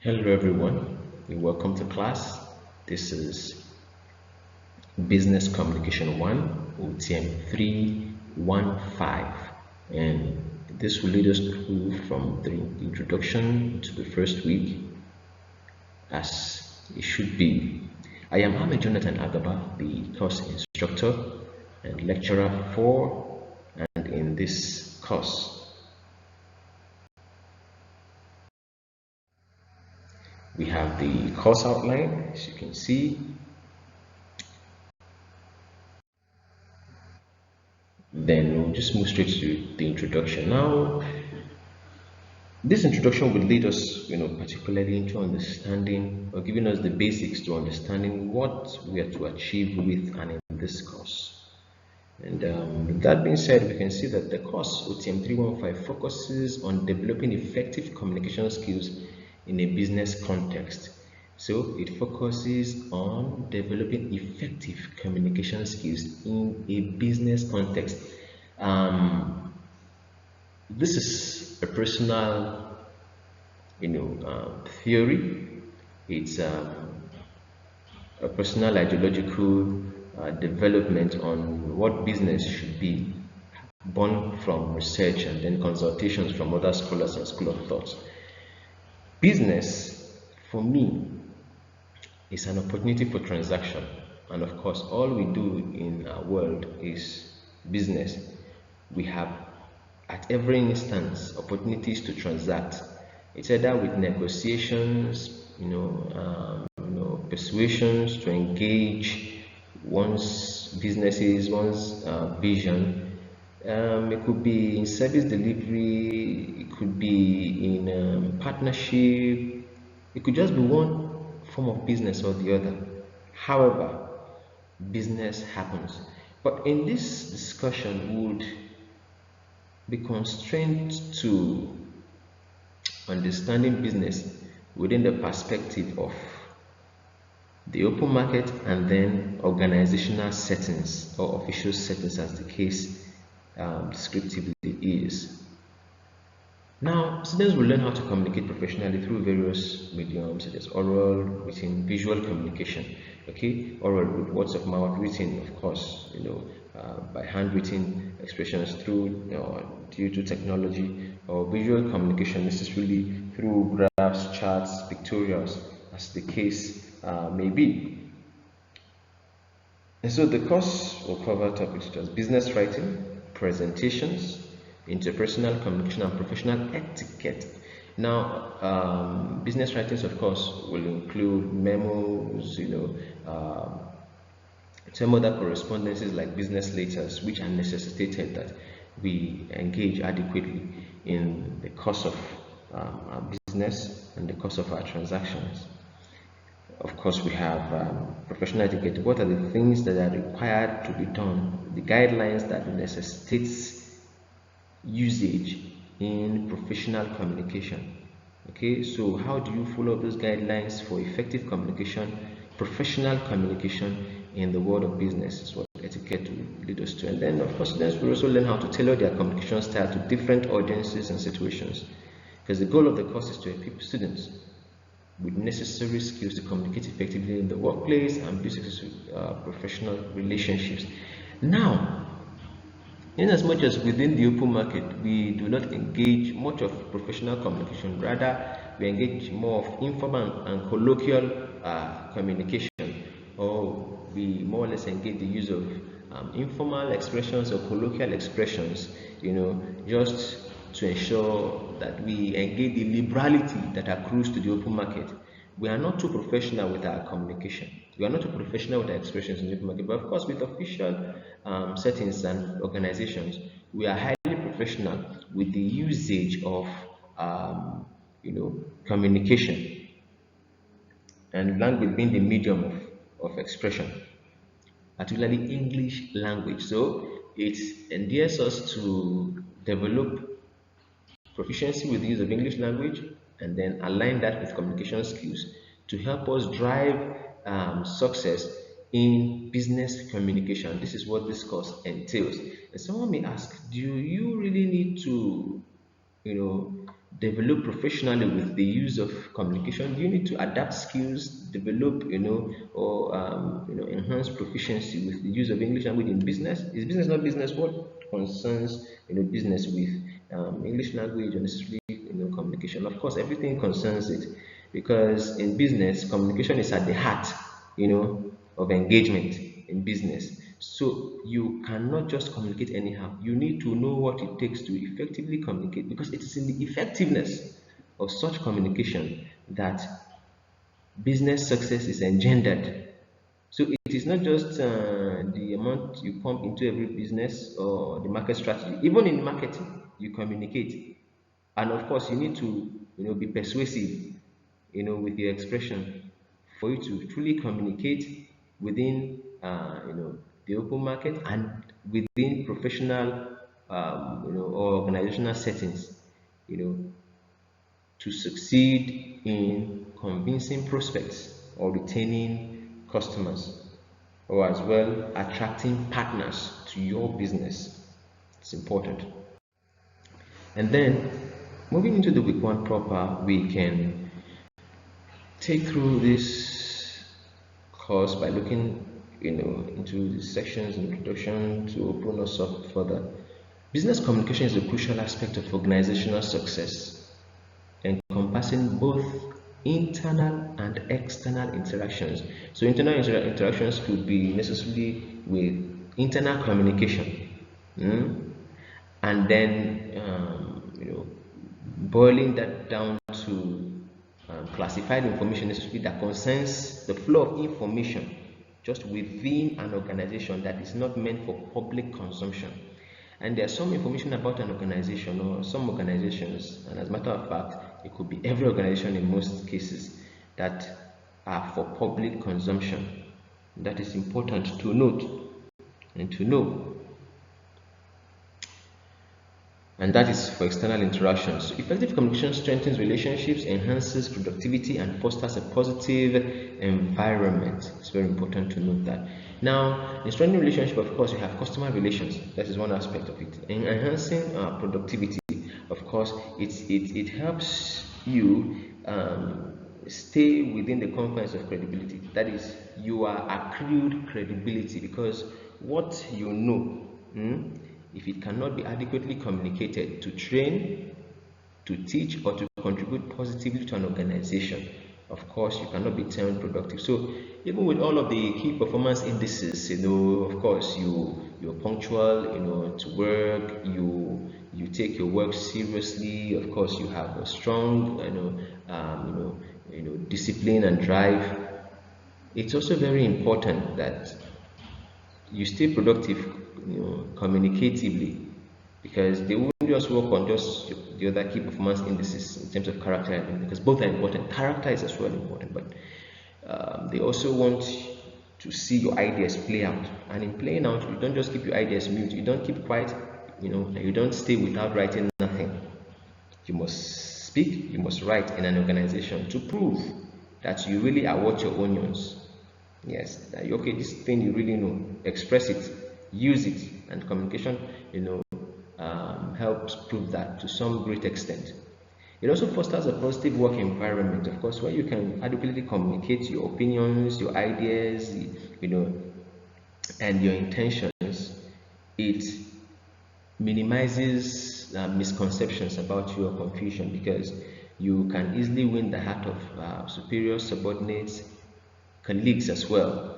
Hello everyone, welcome to class. This is Business Communication 1, OTM 315, and this will lead us through from the introduction to the first week as it should be. I am Ahmed Jonathan Agaba, the course instructor and lecturer for and in this course. We have the course outline, as you can see. Then we'll just move straight to the introduction. Now, this introduction will lead us, particularly into understanding or giving us the basics to understanding what we are to achieve with and in this course. And with that being said, we can see that the course OTM 315 focuses on developing effective communication skills in a business context. So it focuses on developing effective communication skills in a business context. This is a personal, theory. It's a personal ideological development on what business should be, born from research and then consultations from other scholars and school of thought. Business, for me, is an opportunity for transaction, and of course, all we do in our world is business. We have at every instance opportunities to transact. It's either with negotiations, persuasions to engage one's businesses, one's vision. It could be in service delivery, it could be in partnership, it could just be one form of business or the other. However, business happens. But in this discussion, would be constrained to understanding business within the perspective of the open market and then organizational settings or official settings, as the case descriptively is. Now, students will learn how to communicate professionally through various mediums such as oral, written, visual communication. Okay, oral with words of mouth, written, of course, by handwritten expressions through due to technology, or visual communication necessarily through graphs, charts, pictorials, as the case may be. And so the course will cover topics such as business writing, presentations, interpersonal communication, and professional etiquette. Now, business writings, of course, will include memos, some other correspondences like business letters, which are necessitated that we engage adequately in the course of our business and the course of our transactions. Of course, we have professional etiquette. What are the things that are required to be done? The guidelines that necessitates usage in professional communication. Okay, so how do you follow those guidelines for effective communication, professional communication in the world of business? Is what etiquette will lead us to. And then, of course, students will also learn how to tailor their communication style to different audiences and situations, because the goal of the course is to equip students with necessary skills to communicate effectively in the workplace and build successful professional relationships. Now, in as much as within the open market, we do not engage much of professional communication, rather we engage more of informal and colloquial communication, or we more or less engage the use of informal expressions or colloquial expressions, just to ensure that we engage the liberality that accrues to the open market. We are not too professional with our communication. We are not too professional with our expressions in the open market. But of course, with official settings and organizations, we are highly professional with the usage of, communication and language being the medium of expression, particularly English language. So it endears us to develop proficiency with the use of English language and then align that with communication skills to help us drive success in business communication. This is what this course entails. And someone may ask, do you really need to, develop professionally with the use of communication. You need to adapt skills, develop, or enhance proficiency with the use of English language in business. Is business not business? What concerns business with English language or necessarily communication? Of course, everything concerns it, because in business, communication is at the heart, of engagement in business. So you cannot just communicate anyhow. You need to know what it takes to effectively communicate, because it is in the effectiveness of such communication that business success is engendered. So it is not just the amount you pump into every business or the market strategy. Even in marketing, you communicate, and of course, you need to be persuasive, with your expression, for you to truly communicate within the open market and within professional or organizational settings, you know to succeed in convincing prospects or retaining customers, or as well attracting partners to your business. It's important. And then moving into the week one proper, we can take through this course by looking into the sections in introduction to open us up further. Business communication is a crucial aspect of organizational success, encompassing both internal and external interactions. So internal interactions could be necessarily with internal communication, and then boiling that down to classified information necessarily that concerns the flow of information just within an organization that is not meant for public consumption. And there's some information about an organization or some organizations, and as a matter of fact, it could be every organization in most cases, that are for public consumption. That is important to note and to know. And that is for external interactions. So effective communication strengthens relationships, enhances productivity, and fosters a positive environment. It's very important to note that. Now, in strengthening relationship, of course, you have customer relations. That is one aspect of it. In enhancing productivity, of course, it helps you stay within the confines of credibility. That is, you are accrued credibility, because what you know, if it cannot be adequately communicated to train, to teach, or to contribute positively to an organization, of course, you cannot be termed productive. So even with all of the key performance indices, of course, you're punctual, to work, you take your work seriously. Of course, you have a strong, discipline and drive. It's also very important that you stay productive, communicatively, because they won't just work on just the other key performance indices in terms of character, because both are important. Character is as well important, but they also want to see your ideas play out. And in playing out, you don't just keep your ideas mute. You don't keep quiet, and you don't stay without writing nothing. You must speak, you must write in an organization to prove that you really are worth your onions. Yes, okay, this thing you really know, express it, use it, and communication, helps prove that to some great extent. It also fosters a positive work environment, of course, where you can adequately communicate your opinions, your ideas, and your intentions. It minimizes misconceptions about you or confusion, because you can easily win the heart of superiors, subordinates, colleagues as well,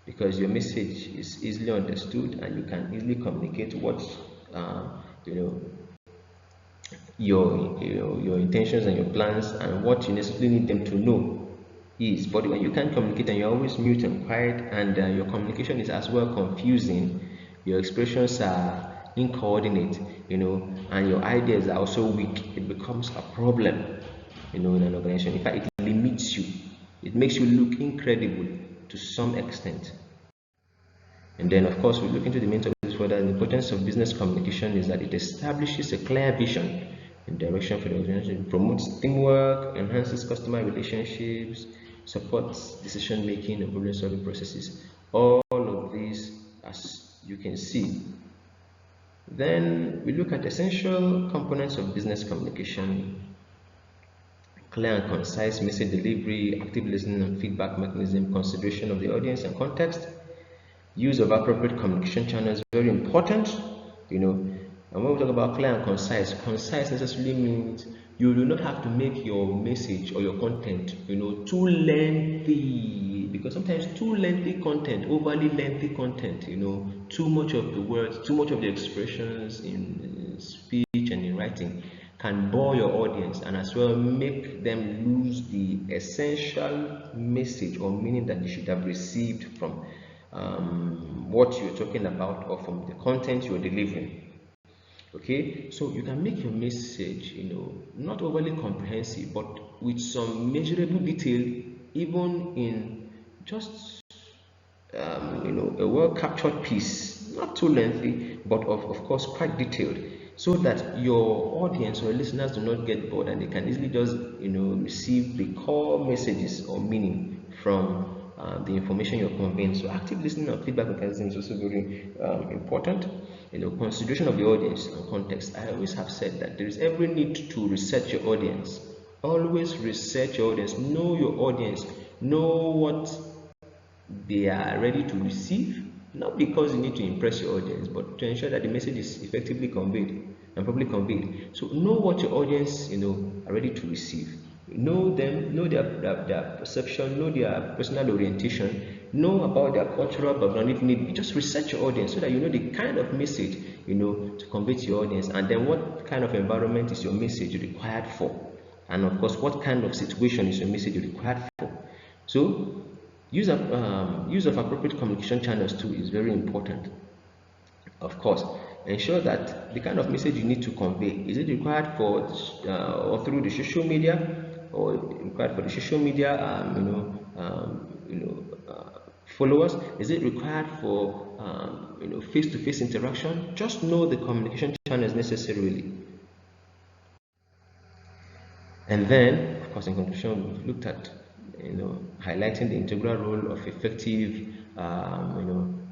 because your message is easily understood and you can easily communicate what your intentions and your plans and what you necessarily need them to know is. But when you can't communicate and you're always mute and quiet, and your communication is as well confusing, your expressions are incoordinate, and your ideas are also weak, it becomes a problem, in an organization. In fact, it limits you. It makes you look incredible to some extent. And then, of course, we look into the main topics further. The importance of business communication is that it establishes a clear vision and direction for the organization, promotes teamwork, enhances customer relationships, supports decision making and problem solving processes. All of these, as you can see, Then we look at essential components of business communication: clear and concise message delivery, active listening and feedback mechanism, consideration of the audience and context, use of appropriate communication channels, very important, and when we talk about clear and concise necessarily means you do not have to make your message or your content, too lengthy, because sometimes too lengthy content, overly lengthy content, too much of the words, too much of the expressions in speech and in writing can bore your audience and as well make them lose the essential message or meaning that they should have received from what you're talking about or from the content you're delivering. Okay, so you can make your message, not overly comprehensive, but with some measurable detail, even in just a well captured piece, not too lengthy, but of course quite detailed, so that your audience or listeners do not get bored and they can easily just receive the core messages or meaning from the information you're conveying. So active listening and feedback mechanism is also very important. Consideration of the audience and context. I always have said that there is every need to research your audience. Always research your audience. Know your audience. Know what they are ready to receive, not because you need to impress your audience, but to ensure that the message is effectively conveyed and properly conveyed. So know what your audience are ready to receive. Know them, know their perception, know their personal orientation, know about their cultural background if need be. Just research your audience so that you know the kind of message to convey to your audience, and then what kind of environment is your message required for, and of course what kind of situation is your message required for. So use of appropriate communication channels too is very important. Of course, ensure that the kind of message you need to convey, is it required for or through the social media, or required for the social media followers? Is it required for face-to-face interaction? Just know the communication channels necessarily. And then, of course, in conclusion, we've looked at highlighting the integral role of effective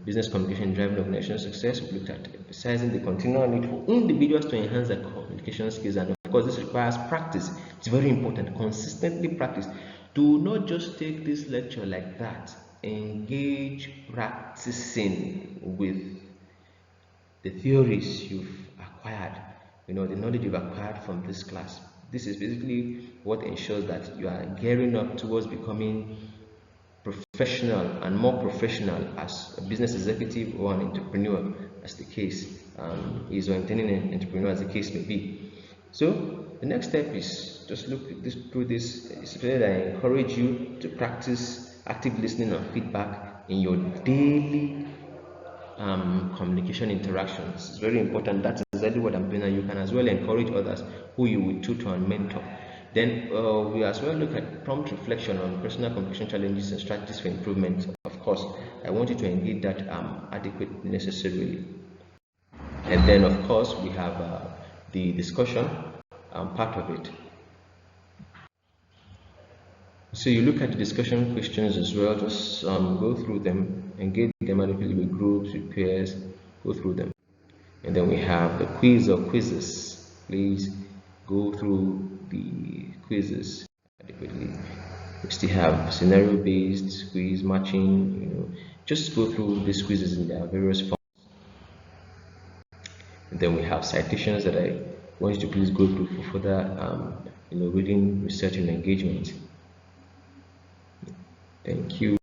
business communication driving organizational success. We looked at emphasizing the continual need for individuals to enhance their communication skills, and of course this requires practice. It's very important. Consistently practice. Do not just take this lecture like that. Engage practicing with the theories you've acquired, the knowledge you've acquired from this class. This is basically what ensures that you are gearing up towards becoming professional and more professional as a business executive or an entrepreneur, as the case is, or intending an entrepreneur, as the case may be. So the next step is just look through this. Especially, I encourage you to practice active listening and feedback in your daily communication interactions. It's very important. That's exactly what I'm doing, and you can as well encourage others who you will tutor and mentor. Then we as well look at prompt reflection on personal communication challenges and strategies for improvement. Of course, I want you to engage that adequately necessarily. And then of course we have the discussion part of it. So you look at the discussion questions as well, just go through them, engage them adequately with groups, with peers, go through them. And then we have the quiz or quizzes. Please go through the quizzes adequately. We still have scenario-based quiz, matching, just go through these quizzes in their various forms. And then we have citations that I want you to please go through for further reading, research, and engagement. Thank you.